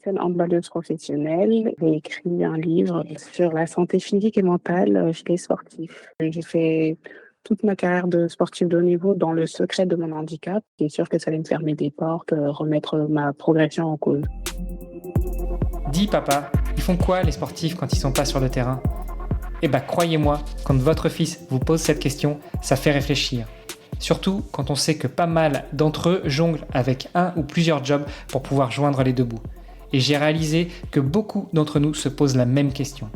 Ancienne handballeuse professionnelle. J'ai écrit un livre sur la santé physique et mentale chez les sportifs. J'ai fait toute ma carrière de sportif de haut niveau dans le secret de mon handicap. C'est sûr que ça allait me fermer des portes, remettre ma progression en cause. Dis papa, ils font quoi les sportifs quand ils sont pas sur le terrain ? Eh ben croyez-moi, quand votre fils vous pose cette question, ça fait réfléchir. Surtout quand on sait que pas mal d'entre eux jonglent avec un ou plusieurs jobs pour pouvoir joindre les deux bouts. Et j'ai réalisé que beaucoup d'entre nous se posent la même question.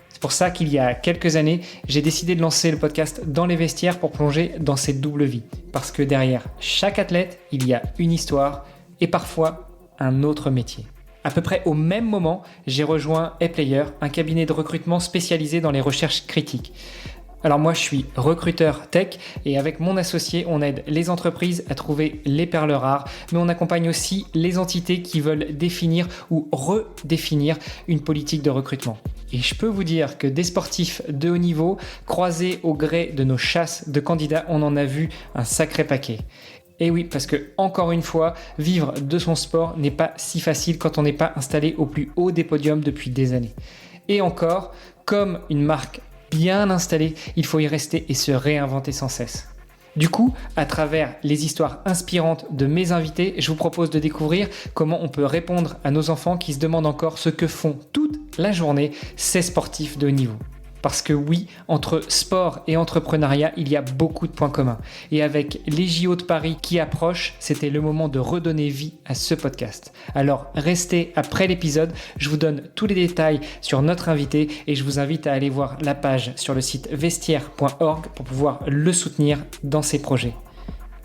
C'est pour ça qu'il y a quelques années, j'ai décidé de lancer le podcast Dans les vestiaires pour plonger dans cette double vie. Parce que derrière chaque athlète, il y a une histoire et parfois un autre métier. À peu près au même moment, j'ai rejoint ePlayer, un cabinet de recrutement spécialisé dans les recherches critiques. Alors moi, je suis recruteur tech et avec mon associé, on aide les entreprises à trouver les perles rares, mais on accompagne aussi les entités qui veulent définir ou redéfinir une politique de recrutement. Et je peux vous dire que des sportifs de haut niveau, croisés au gré de nos chasses de candidats, on en a vu un sacré paquet. Et oui, parce que, encore une fois, vivre de son sport n'est pas si facile quand on n'est pas installé au plus haut des podiums depuis des années. Et encore, comme une marque bien installée, il faut y rester et se réinventer sans cesse. Du coup, à travers les histoires inspirantes de mes invités, je vous propose de découvrir comment on peut répondre à nos enfants qui se demandent encore ce que font toute la journée ces sportifs de haut niveau. Parce que oui, entre sport et entrepreneuriat, il y a beaucoup de points communs. Et avec les JO de Paris qui approchent, c'était le moment de redonner vie à ce podcast. Alors restez après l'épisode, je vous donne tous les détails sur notre invité et je vous invite à aller voir la page sur le site vestiaire.org pour pouvoir le soutenir dans ses projets.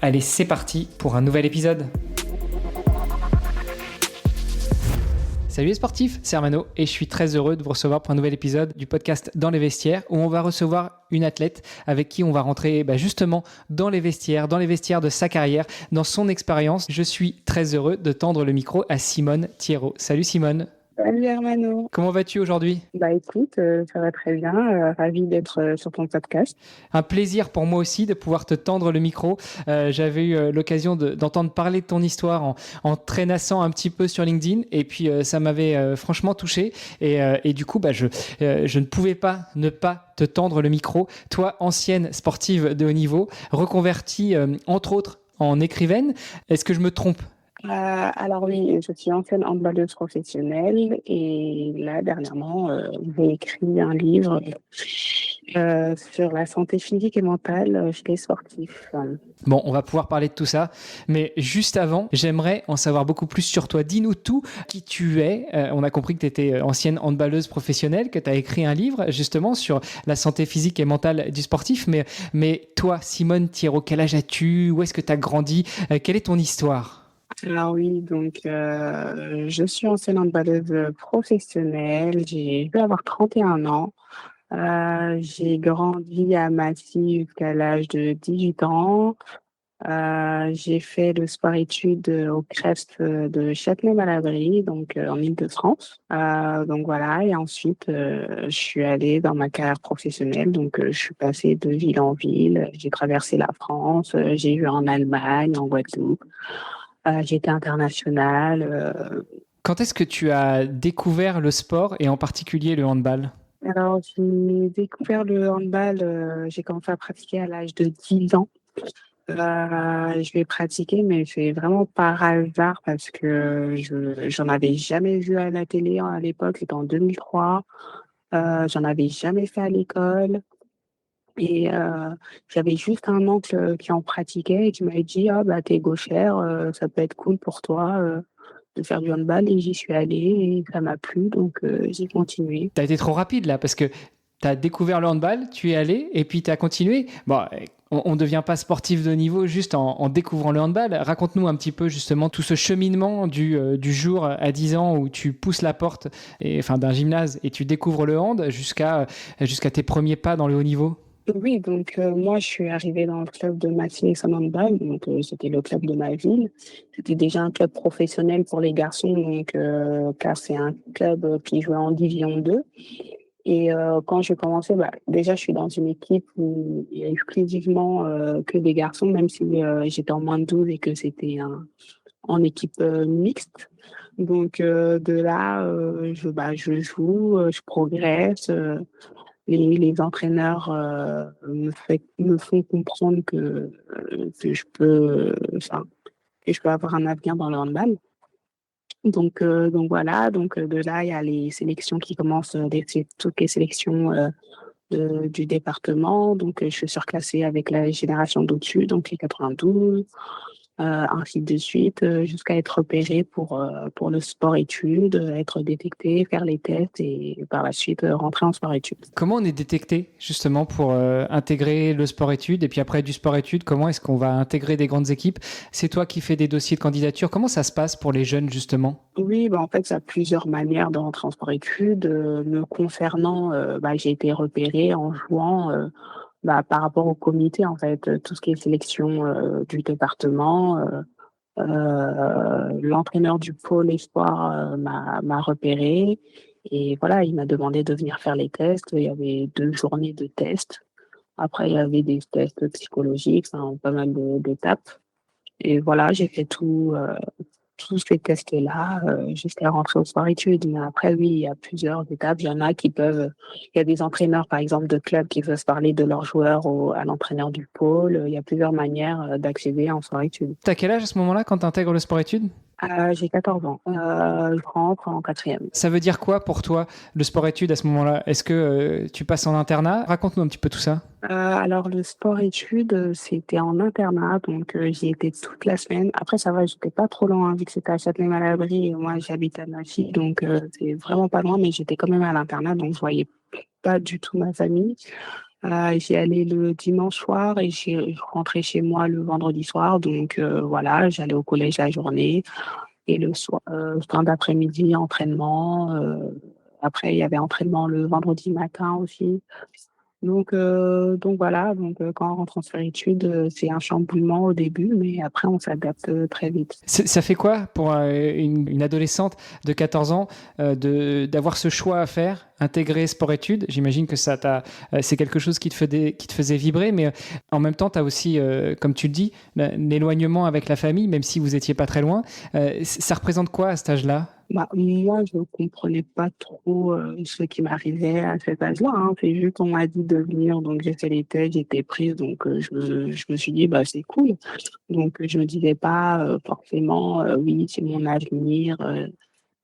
Allez, c'est parti pour un nouvel épisode. Salut les sportifs, c'est Armano et je suis très heureux de vous recevoir pour un nouvel épisode du podcast Dans les vestiaires où on va recevoir une athlète avec qui on va rentrer justement dans les vestiaires de sa carrière, dans son expérience. Je suis très heureux de tendre le micro à Simone Thierrot. Salut Simone. Salut Hermano. Comment vas-tu aujourd'hui ? Écoute, ça va très bien. Ravi d'être sur ton podcast. Un plaisir pour moi aussi de pouvoir te tendre le micro. J'avais eu l'occasion d'entendre parler de ton histoire en traînassant un petit peu sur LinkedIn et puis ça m'avait franchement touché et du coup je ne pouvais pas ne pas te tendre le micro. Toi, ancienne sportive de haut niveau, reconvertie entre autres en écrivaine. Est-ce que je me trompe ? Alors oui, je suis ancienne handballeuse professionnelle et là, dernièrement, j'ai écrit un livre sur la santé physique et mentale chez les sportifs. Bon, on va pouvoir parler de tout ça, mais juste avant, j'aimerais en savoir beaucoup plus sur toi. Dis-nous tout, qui tu es. On a compris que tu étais ancienne handballeuse professionnelle, que tu as écrit un livre justement sur la santé physique et mentale du sportif, mais toi, Simone Thierot, quel âge as-tu ? Où est-ce que tu as grandi ? Quelle est ton histoire ? Alors oui, donc je suis ancienne handballeuse professionnelle, j'ai dû avoir 31 ans. J'ai grandi à Massy jusqu'à l'âge de 18 ans. J'ai fait le sport-études au CREFS de Châtenay-Malabry, donc en Île-de-France. Donc voilà, et ensuite je suis allée dans ma carrière professionnelle. Donc je suis passée de ville en ville, j'ai traversé la France, j'ai eu en Allemagne, en Guadeloupe. J'étais internationale. Quand est-ce que tu as découvert le sport et en particulier le handball ? Alors, j'ai découvert le handball, j'ai commencé à pratiquer à l'âge de 10 ans. Je l'ai pratiqué, mais c'est vraiment par hasard parce que j'en avais jamais vu à la télé à l'époque, c'était en 2003. J'en avais jamais fait à l'école. Et j'avais juste un oncle qui en pratiquait et qui m'avait dit: «Ah bah, t'es gauchère, ça peut être cool pour toi, de faire du handball», et j'y suis allée et ça m'a plu donc j'ai continué. Tu as été trop rapide là parce que tu as découvert le handball, tu es allé et puis tu as continué. Bon, on ne devient pas sportif de haut niveau juste en découvrant le handball. Raconte-nous un petit peu justement tout ce cheminement du jour à 10 ans où tu pousses la porte d'un gymnase et tu découvres le hand jusqu'à tes premiers pas dans le haut niveau. Oui, donc moi, je suis arrivée dans le club de Massy Handball, donc c'était le club de ma ville. C'était déjà un club professionnel pour les garçons, donc car c'est un club qui jouait en Division 2. Et quand j'ai commencé, déjà, je suis dans une équipe où il y a exclusivement que des garçons, même si j'étais en moins de 12 et que c'était en équipe mixte. Donc de là, je joue, je progresse, les entraîneurs, me font comprendre que je peux avoir un avenir dans le handball. Donc voilà, de là, il y a les sélections qui commencent, toutes les sélections, du département. Donc je suis surclassée avec la génération d'au-dessus, donc les 92, ainsi de suite, jusqu'à être repérée pour le sport-études, être détectée, faire les tests et par la suite, rentrer en sport-études. Comment on est détecté justement pour intégrer le sport-études et puis après du sport-études, comment est-ce qu'on va intégrer des grandes équipes? C'est toi qui fais des dossiers de candidature. Comment ça se passe pour les jeunes justement? Oui, en fait, il y a plusieurs manières de rentrer en sport-études. Me concernant, j'ai été repérée en jouant, par rapport au comité, en fait, tout ce qui est sélection, du département, l'entraîneur du pôle espoir, m'a repérée et voilà, il m'a demandé de venir faire les tests. Il y avait 2 journées de tests. Après, il y avait des tests psychologiques, enfin, pas mal d'étapes et voilà, j'ai fait tous ces tests-là, jusqu'à rentrer au sport-études. Mais après, oui, il y a plusieurs étapes. Il y en a qui peuvent, il y a des entraîneurs, par exemple, de clubs qui peuvent parler de leurs joueurs à l'entraîneur du pôle. Il y a plusieurs manières, d'accéder en sport-études. T'as quel âge à ce moment-là quand tu intègres le sport-études? J'ai 14 ans. Je rentre en quatrième. Ça veut dire quoi pour toi, le sport-études à ce moment-là? Est-ce que tu passes en internat? Raconte-nous un petit peu tout ça. Alors le sport-études, c'était en internat, donc j'y étais toute la semaine. Après ça va, j'étais pas trop loin vu que c'était à Châtenay-Malabry et moi j'habite à Nancy, donc c'est vraiment pas loin, mais j'étais quand même à l'internat, donc je voyais pas du tout ma famille. J'y allais le dimanche soir et je rentrais chez moi le vendredi soir, donc voilà, j'allais au collège la journée et le soir, fin d'après-midi, entraînement. Après il y avait entraînement le vendredi matin aussi. Donc voilà, quand on rentre en sport-études, c'est un chamboulement au début, mais après on s'adapte, très vite. Ça fait quoi pour une adolescente de 14 ans d'avoir ce choix à faire, intégrer sport-études? J'imagine que c'est quelque chose qui te faisait vibrer, mais en même temps, tu as aussi, comme tu le dis, l'éloignement avec la famille, même si vous n'étiez pas très loin. Ça représente quoi à cet âge-là? Moi, je ne comprenais pas trop, ce qui m'arrivait à cet âge-là, hein. C'est juste on m'a dit de venir, donc j'ai fait les tests, j'étais prise, donc je me suis dit: «Bah, c'est cool». Donc je me disais pas, forcément, «Oui, c'est mon avenir,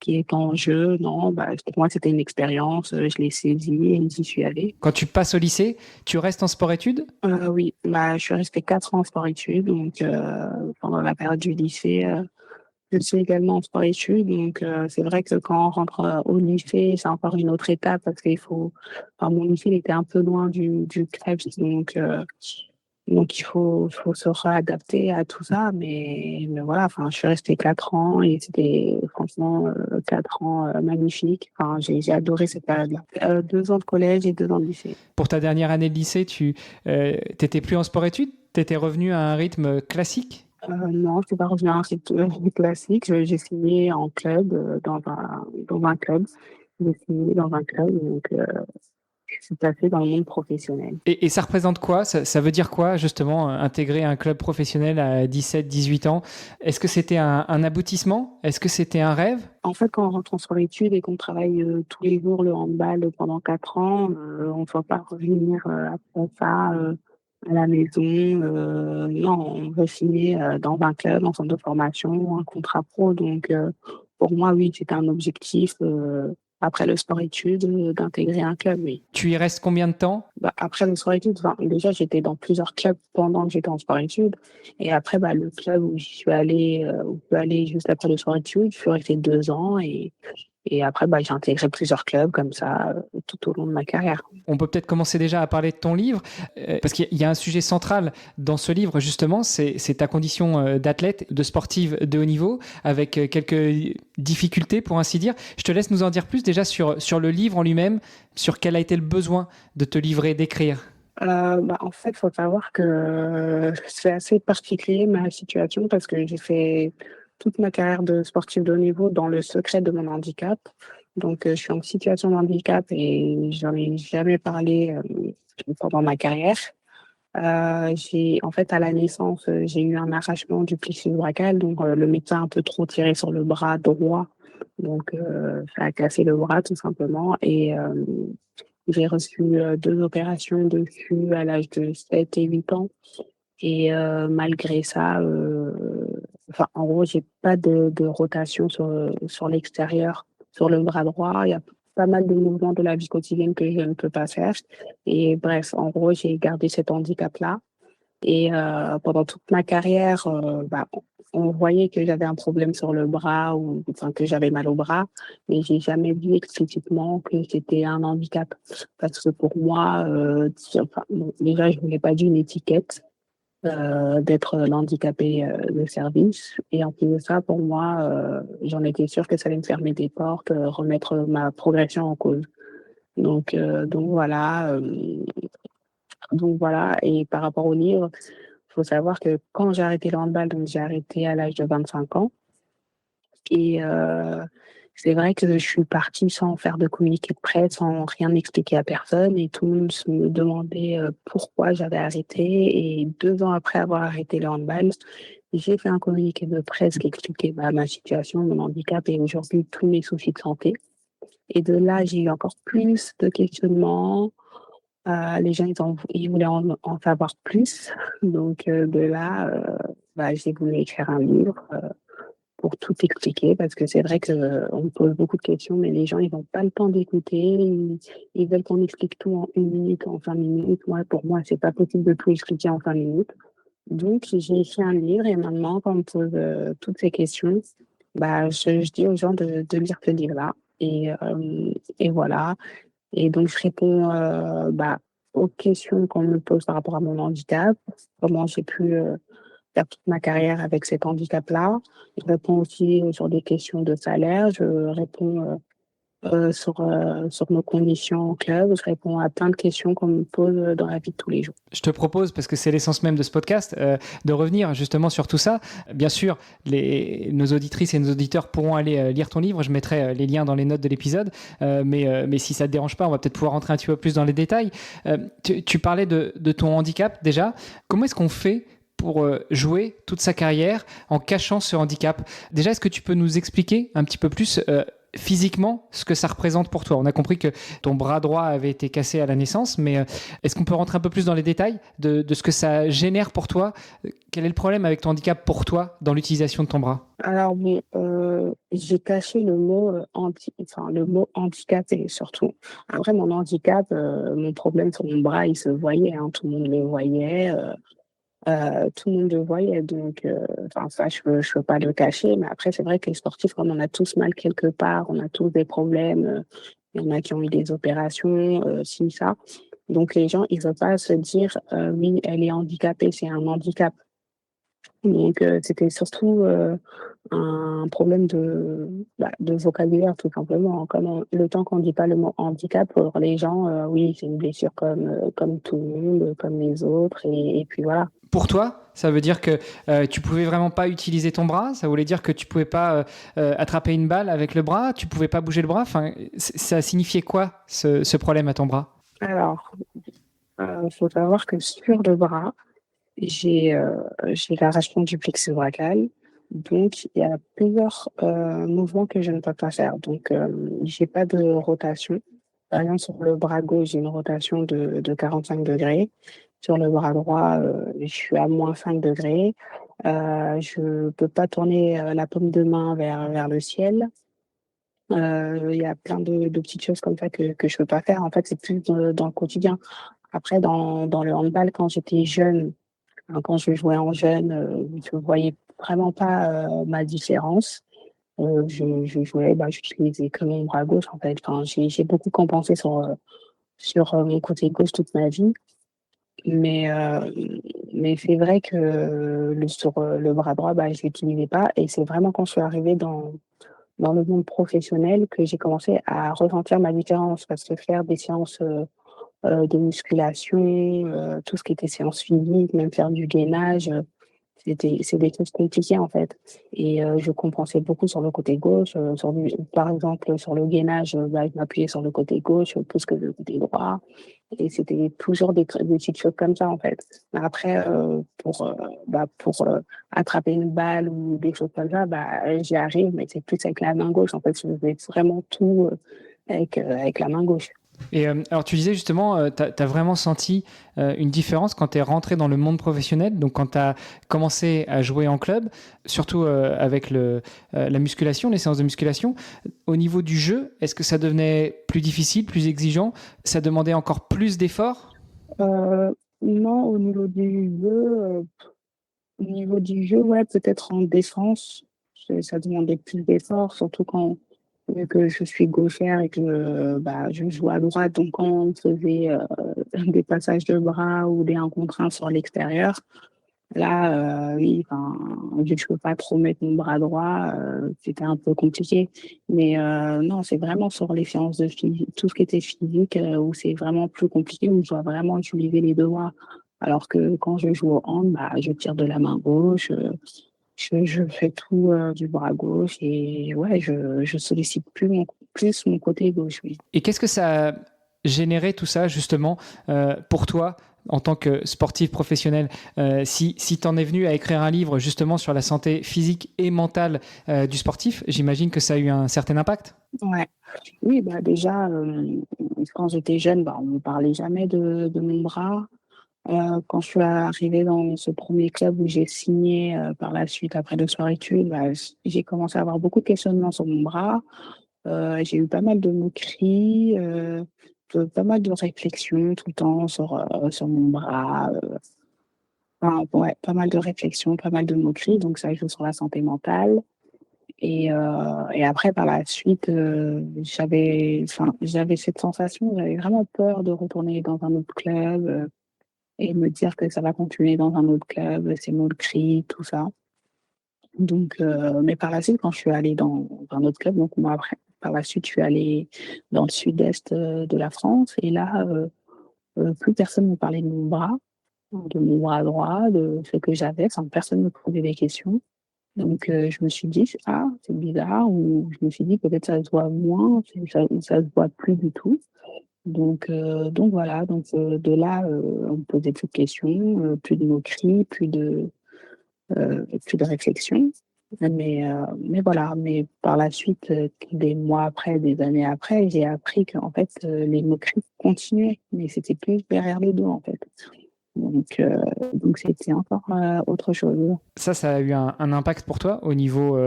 qui est en jeu». Non, pour moi, c'était une expérience, je l'ai saisie et j'y suis allée. Quand tu passes au lycée, tu restes en sport-études? Oui, je suis restée 4 ans en sport-études, donc pendant la période du lycée, je suis également en sport-études, donc c'est vrai que quand on rentre, au lycée, c'est encore une autre étape parce qu'il faut mon lycée, il était un peu loin du CREPS, donc il faut se réadapter à tout ça, mais voilà, enfin, je suis restée 4 ans et c'était franchement, 4 ans, magnifiques. Enfin, j'ai adoré cette période-là. 2 ans de collège et 2 ans de lycée. Pour ta dernière année de lycée, tu n'étais plus en sport-études? Tu étais revenu à un rythme classique? Non, je suis pas revenue à un rythme classique. J'ai signé en club, dans un club. J'ai signé dans un club, donc je suis passée dans le monde professionnel. Et ça représente quoi? Ça veut dire quoi, justement, intégrer un club professionnel à 17, 18 ans? Est-ce que c'était un aboutissement? Est-ce que c'était un rêve? En fait, quand on rentre en sport-études et qu'on travaille, tous les jours le handball pendant 4 ans, on ne va pas revenir, après ça, à la maison. Non, on veut signer, dans un club, en centre de formation, un contrat pro. Donc pour moi, oui, c'était un objectif, après le sport-études, d'intégrer un club, oui. Tu y restes combien de temps? Après le sport-études, enfin, déjà, j'étais dans plusieurs clubs pendant que j'étais en sport-études et après, le club où j'y suis allée, où je suis allée juste après le sport-études, je suis restée 2 ans et après, j'ai intégré plusieurs clubs comme ça, tout au long de ma carrière. On peut peut-être commencer déjà à parler de ton livre, parce qu'il y a un sujet central dans ce livre, justement, c'est ta condition d'athlète, de sportive de haut niveau, avec quelques difficultés, pour ainsi dire. Je te laisse nous en dire plus déjà sur le livre en lui-même, sur quel a été le besoin de te livrer, d'écrire. En fait, il faut savoir que c'est assez particulier ma situation parce que j'ai fait toute ma carrière de sportive de haut niveau dans le secret de mon handicap. Donc, je suis en situation de handicap et j'en ai jamais parlé, pendant ma carrière. En fait, à la naissance, j'ai eu un arrachement du plexus brachial, donc le médecin a un peu trop tiré sur le bras droit Donc, ça a cassé le bras tout simplement et j'ai reçu 2 opérations dessus à l'âge de 7 et 8 ans et malgré ça, enfin, en gros, j'ai pas de rotation sur l'extérieur, sur le bras droit. Il y a pas mal de mouvements de la vie quotidienne que je ne peux pas faire et bref, en gros, j'ai gardé cet handicap-là et pendant toute ma carrière, bah, on voyait que j'avais un problème sur le bras ou enfin que j'avais mal au bras, mais j'ai jamais dit explicitement que c'était un handicap. Parce que pour moi, enfin, bon, déjà, je voulais pas d'une étiquette d'être l'handicapé de service. Et en plus de ça, pour moi, j'en étais sûre que ça allait me fermer des portes, remettre ma progression en cause. Donc voilà. Donc voilà, et par rapport au livre, il faut savoir que quand j'ai arrêté le handball, donc j'ai arrêté à l'âge de 25 ans. Et c'est vrai que je suis partie sans faire de communiqué de presse, sans rien expliquer à personne. Et tout le monde me demandait pourquoi j'avais arrêté. Et 2 ans après avoir arrêté le handball, j'ai fait un communiqué de presse qui expliquait bah, ma situation, mon handicap et aujourd'hui tous mes soucis de santé. Et de là, j'ai eu encore plus de questionnements. Les gens, ils voulaient en savoir plus. Donc, de là, bah, j'ai voulu écrire un livre pour tout expliquer parce que c'est vrai qu'on me pose beaucoup de questions, mais les gens, ils n'ont pas le temps d'écouter. Ils veulent qu'on explique tout en 1 minute, en 5 minutes. Moi, pour moi, c'est pas possible de tout expliquer en 5 minutes. Donc, j'ai écrit un livre et maintenant, quand on me pose toutes ces questions, bah, je dis aux gens de lire ce livre-là. Et voilà. Et donc, je réponds bah, aux questions qu'on me pose par rapport à mon handicap, comment j'ai pu faire toute ma carrière avec cet handicap-là. Je réponds aussi sur des questions de salaire. Je réponds sur nos conditions en club. Je réponds à plein de questions qu'on me pose dans la vie de tous les jours. Je te propose, parce que c'est l'essence même de ce podcast, de revenir justement sur tout ça. Bien sûr, nos auditrices et nos auditeurs pourront aller lire ton livre. Je mettrai les liens dans les notes de l'épisode. Mais si ça ne te dérange pas, on va peut-être pouvoir rentrer un petit peu plus dans les détails. Tu parlais de ton handicap déjà. Comment est-ce qu'on fait pour jouer toute sa carrière en cachant ce handicap? Déjà, est-ce que tu peux nous expliquer un petit peu plus physiquement ce que ça représente pour toi? On a compris que ton bras droit avait été cassé à la naissance, mais est-ce qu'on peut rentrer un peu plus dans les détails de ce que ça génère pour toi? Quel est le problème avec ton handicap pour toi dans l'utilisation de ton bras? Alors oui, j'ai caché le mot handicapé surtout. Après, mon handicap, mon problème sur mon bras, il se voyait, hein, tout le monde le voyait. Tout le monde le voyait, donc enfin ça, je peux pas le cacher. Mais après, c'est vrai que les sportifs, comme on a tous mal quelque part, on a tous des problèmes. Il y en a qui ont eu des opérations, ci, ça. Donc les gens, ils veulent pas se dire, oui, elle est handicapée, c'est un handicap. Donc c'était surtout un problème de vocabulaire tout simplement. Le temps qu'on dit pas le mot handicap pour les gens, oui, c'est une blessure comme tout le monde, comme les autres, et puis voilà. Pour toi, ça veut dire que tu pouvais vraiment pas utiliser ton bras? Ça voulait dire que tu pouvais pas attraper une balle avec le bras? Tu pouvais pas bouger le bras? Enfin, ça signifiait quoi ce problème à ton bras? Alors, faut savoir que sur le bras, j'ai j'ai l'arrachement du plexus brachial. Donc, il y a plusieurs mouvements que je ne peux pas faire. Donc, j'ai pas de rotation. Par exemple, sur le bras gauche, j'ai une rotation de 45 degrés. Sur le bras droit, je suis à -5 degrés. Je peux pas tourner la paume de main vers le ciel. Il y a plein de petites choses comme ça que je peux pas faire. En fait, c'est plus dans le quotidien. Après, dans le handball, quand j'étais jeune, hein, quand je jouais en jeune, je voyais vraiment pas ma différence. Je jouais, bah, j'utilisais que mon bras gauche, en fait. Enfin, j'ai beaucoup compensé sur mon côté gauche toute ma vie. Mais, mais c'est vrai que sur le bras droit, bah, je l'utilisais pas. Et c'est vraiment quand je suis arrivée dans le monde professionnel que j'ai commencé à ressentir ma différence. Parce que faire des séances de musculation, tout ce qui était séance physique, même faire du gainage, c'est des choses compliquées en fait. Et je compensais beaucoup sur le côté gauche. Par exemple, sur le gainage, bah, je m'appuyais sur le côté gauche plus que le côté droit. Et c'était toujours des petites choses comme ça, en fait. Après, pour attraper une balle ou des choses comme ça, j'y arrive, mais c'est plus avec la main gauche. En fait, je faisais vraiment tout avec la main gauche. Et alors tu disais justement, tu as vraiment senti une différence quand tu es rentré dans le monde professionnel, donc quand tu as commencé à jouer en club, surtout avec la musculation, les séances de musculation. Au niveau du jeu, est-ce que ça devenait plus difficile, plus exigeant? Ça demandait encore plus d'efforts? Euh, non, au niveau du jeu, ouais, peut-être en défense, ça demandait plus d'efforts, surtout quand vu que je suis gauchère et que je joue à droite. Donc, quand on faisait des passages de bras ou des 1 contre 1 sur l'extérieur, là, oui, enfin, vu que je peux pas trop mettre mon bras droit, c'était un peu compliqué. Mais non, c'est vraiment sur les séances de physique, tout ce qui était physique, où c'est vraiment plus compliqué, où je dois vraiment utiliser les deux bras. Alors que quand je joue au hand, je tire de la main gauche, je fais tout du bras gauche et ouais, je sollicite plus mon côté gauche, oui. Et qu'est-ce que ça a généré tout ça justement pour toi en tant que sportif professionnel? Si tu en es venu à écrire un livre justement sur la santé physique et mentale du sportif, j'imagine que ça a eu un certain impact. Ouais. Oui, déjà, quand j'étais jeune, on ne me parlait jamais de mon bras. Quand je suis arrivée dans ce premier club où j'ai signé par la suite, après 2 soirées études, j'ai commencé à avoir beaucoup de questionnements sur mon bras. J'ai eu pas mal de moqueries, pas mal de réflexions tout le temps sur mon bras. Enfin, ouais, pas mal de réflexions, pas mal de moqueries, donc ça joue sur la santé mentale. Et après, par la suite, j'avais cette sensation, j'avais vraiment peur de retourner dans un autre club et me dire que ça va continuer dans un autre club, ces moqueries, tout ça. Donc, mais par la suite, quand je suis allée dans un autre club, donc moi après, par la suite, je suis allée dans le sud-est de la France et là, plus personne ne me parlait de mon bras droit, de ce que j'avais, enfin, personne ne me posait des questions. Donc, je me suis dit, ah, c'est bizarre, ou je me suis dit, peut-être ça se voit moins, ça se voit plus du tout. Donc voilà, de là, on me posait plus de questions, plus de moqueries, plus de réflexion. Mais voilà, mais par la suite, des mois après, des années après, j'ai appris qu'en fait, les moqueries continuaient, mais c'était plus derrière le dos, en fait. Donc c'était encore autre chose. Ça a eu un impact pour toi au niveau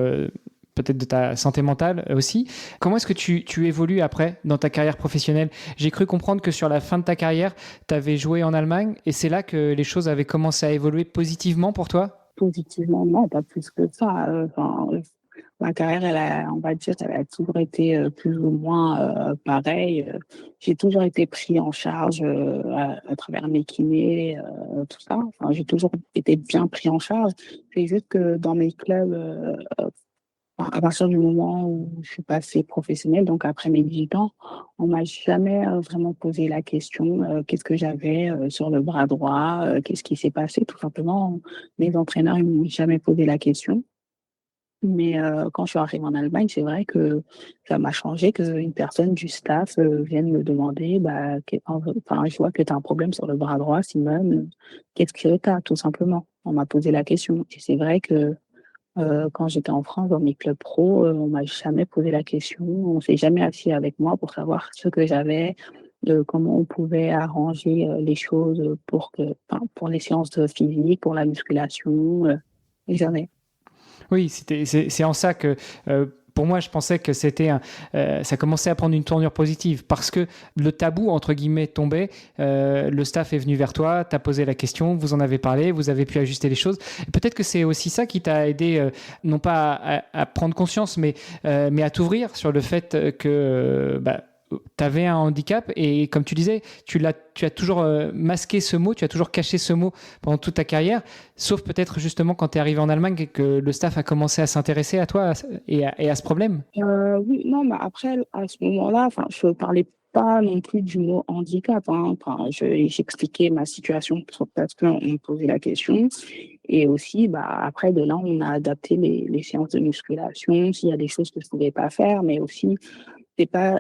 peut-être de ta santé mentale aussi. Comment est-ce que tu évolues après dans ta carrière professionnelle? J'ai cru comprendre que sur la fin de ta carrière, tu avais joué en Allemagne et c'est là que les choses avaient commencé à évoluer positivement pour toi? Positivement, non, pas plus que ça. Enfin, ma carrière, on va dire, elle a toujours été plus ou moins pareille. J'ai toujours été pris en charge à travers mes kinés, tout ça. Enfin, j'ai toujours été bien pris en charge. C'est juste que dans mes clubs, à partir du moment où je suis passée professionnelle, donc après mes 18 ans, on m'a jamais vraiment posé la question qu'est-ce que j'avais sur le bras droit, qu'est-ce qui s'est passé, tout simplement. Les entraîneurs, ils m'ont jamais posé la question. Mais quand je suis arrivée en Allemagne, c'est vrai que ça m'a changé qu'une personne du staff vienne me demander, enfin, je vois que tu as un problème sur le bras droit, Simone, qu'est-ce que tu as, tout simplement. On m'a posé la question. Et c'est vrai que quand j'étais en France, dans mes clubs pro, on m'a jamais posé la question. On s'est jamais assis avec moi pour savoir ce que j'avais, comment on pouvait arranger les choses pour les séances de physique, pour la musculation, jamais. Oui, c'est en ça que pour moi, je pensais que ça commençait à prendre une tournure positive parce que le tabou, entre guillemets, tombait. Le staff est venu vers toi, t'as posé la question, vous en avez parlé, vous avez pu ajuster les choses. Et peut-être que c'est aussi ça qui t'a aidé, non pas à prendre conscience, mais à t'ouvrir sur le fait que tu avais un handicap et comme tu disais, tu as toujours masqué ce mot, tu as toujours caché ce mot pendant toute ta carrière, sauf peut-être justement quand tu es arrivé en Allemagne et que le staff a commencé à s'intéresser à toi et à ce problème. Oui, non, mais après, à ce moment-là, enfin, je ne parlais pas non plus du mot handicap, hein. Enfin, j'expliquais ma situation parce qu'on me posait la question. Et aussi, après, de là, on a adapté les séances de musculation, s'il y a des choses que je ne pouvais pas faire, mais aussi, c'est pas,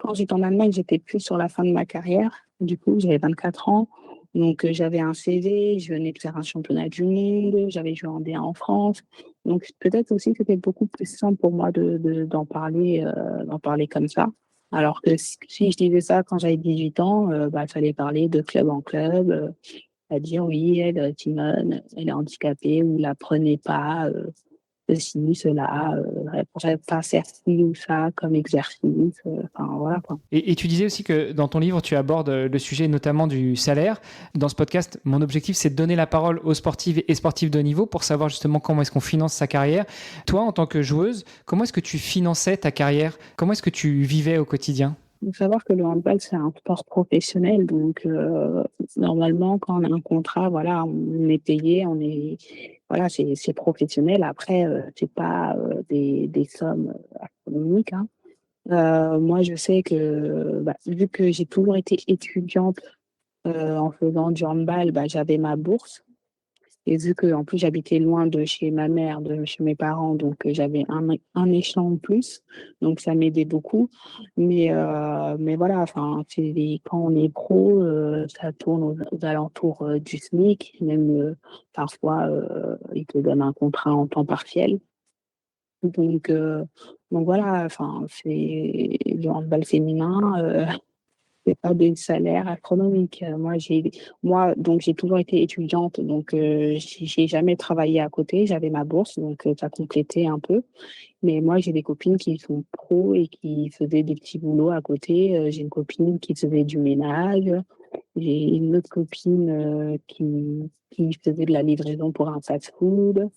Quand j'étais en Allemagne, j'étais plus sur la fin de ma carrière. Du coup, j'avais 24 ans. Donc, j'avais un CV, je venais de faire un championnat du monde, j'avais joué en D1 en France. Donc, peut-être aussi que c'était beaucoup plus simple pour moi d'en parler comme ça. Alors que si je disais ça quand j'avais 18 ans, il fallait parler de club en club, à dire oui, Timone, elle est handicapée, ou la prenez pas, ceci, cela, elle pourrait pas faire ci ou ça comme exercice, enfin voilà quoi. Et tu disais aussi que dans ton livre, tu abordes le sujet notamment du salaire. Dans ce podcast, mon objectif, c'est de donner la parole aux sportifs et sportifs de haut niveau pour savoir justement comment est-ce qu'on finance sa carrière. Toi, en tant que joueuse, comment est-ce que tu finançais ta carrière? Comment est-ce que tu vivais au quotidien? Il faut savoir que le handball, c'est un sport professionnel. Donc, normalement, quand on a un contrat, voilà, on est payé, voilà, c'est professionnel. Après, c'est pas des sommes astronomiques, hein. Moi, je sais que, vu que j'ai toujours été étudiante en faisant du handball, j'avais ma bourse. Et vu que en plus j'habitais loin de chez ma mère, de chez mes parents, donc j'avais un échelon en plus, donc ça m'aidait beaucoup. Mais voilà, enfin, quand on est pro, ça tourne aux alentours du SMIC, même parfois ils te donnent un contrat en temps partiel. Donc, euh, donc voilà, enfin, c'est le handball féminin. C'est pas des salaires astronomiques. Donc j'ai toujours été étudiante, donc j'ai jamais travaillé à côté. J'avais ma bourse, donc ça complétait un peu. Mais moi, j'ai des copines qui sont pros et qui faisaient des petits boulots à côté. J'ai une copine qui faisait du ménage. J'ai une autre copine qui faisait de la livraison pour un fast-food.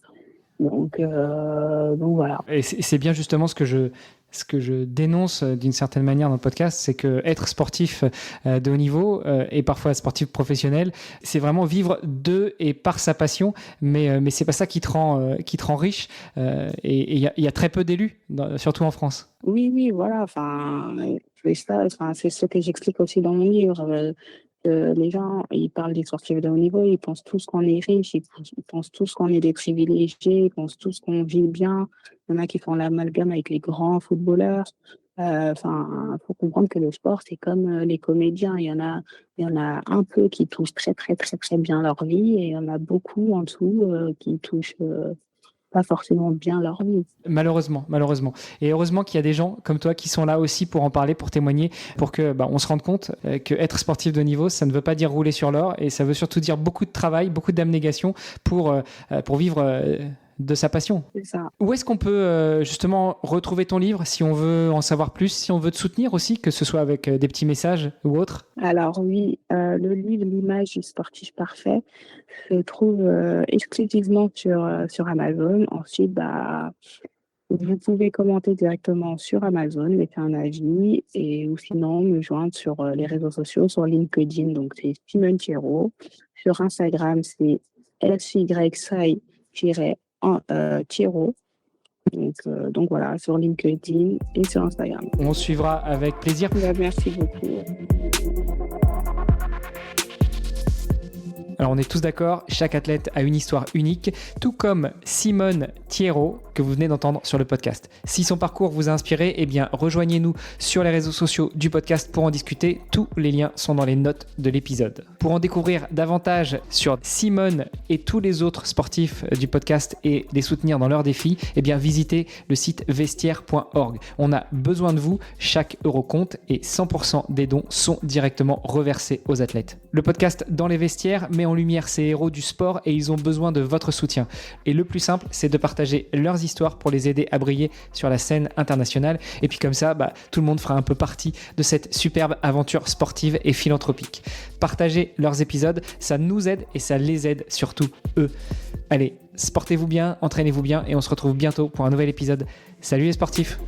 Donc voilà. Et c'est bien justement ce que je dénonce d'une certaine manière dans le podcast, c'est que être sportif de haut niveau et parfois sportif professionnel, c'est vraiment vivre de et par sa passion, mais c'est pas ça qui te rend riche. Et il y a très peu d'élus, surtout en France. Oui, voilà. Enfin, c'est ce que j'explique aussi dans mon livre. Les gens, ils parlent des sportifs de haut niveau, ils pensent tous qu'on est riche, ils pensent tous qu'on est des privilégiés, ils pensent tous qu'on vit bien. Il y en a qui font l'amalgame avec les grands footballeurs. Enfin, faut comprendre que le sport, c'est comme les comédiens. Il y en a un peu qui touchent très, très, très, très bien leur vie, et il y en a beaucoup en dessous qui touchent pas forcément bien leur vie. Malheureusement. Et heureusement qu'il y a des gens comme toi qui sont là aussi pour en parler, pour témoigner, pour que on se rende compte que être sportif de haut niveau, ça ne veut pas dire rouler sur l'or, et ça veut surtout dire beaucoup de travail, beaucoup d'abnégation pour vivre de sa passion. C'est ça. Où est-ce qu'on peut justement retrouver ton livre si on veut en savoir plus, si on veut te soutenir aussi, que ce soit avec des petits messages ou autre? Alors oui, le livre L'image du sportif parfait se trouve exclusivement sur Amazon. Ensuite, vous pouvez commenter directement sur Amazon, mettre un avis, ou sinon me joindre sur les réseaux sociaux, sur LinkedIn, donc c'est Simone Thierrot. Sur Instagram, c'est SYSI-Thierrot. Donc voilà, sur LinkedIn et sur Instagram. On suivra avec plaisir. Merci beaucoup. Alors on est tous d'accord, chaque athlète a une histoire unique, tout comme Simone Thierrot que vous venez d'entendre sur le podcast. Si son parcours vous a inspiré, eh bien rejoignez-nous sur les réseaux sociaux du podcast pour en discuter. Tous les liens sont dans les notes de l'épisode. Pour en découvrir davantage sur Simone et tous les autres sportifs du podcast et les soutenir dans leurs défis, eh bien visitez le site vestiaire.org. On a besoin de vous, chaque euro compte et 100% des dons sont directement reversés aux athlètes. Le podcast Dans les vestiaires met en lumière ces héros du sport et ils ont besoin de votre soutien. Et le plus simple, c'est de partager leurs histoires pour les aider à briller sur la scène internationale. Et puis comme ça, tout le monde fera un peu partie de cette superbe aventure sportive et philanthropique. Partagez leurs épisodes, ça nous aide et ça les aide surtout eux. Allez, sportez-vous bien, entraînez-vous bien et on se retrouve bientôt pour un nouvel épisode. Salut les sportifs!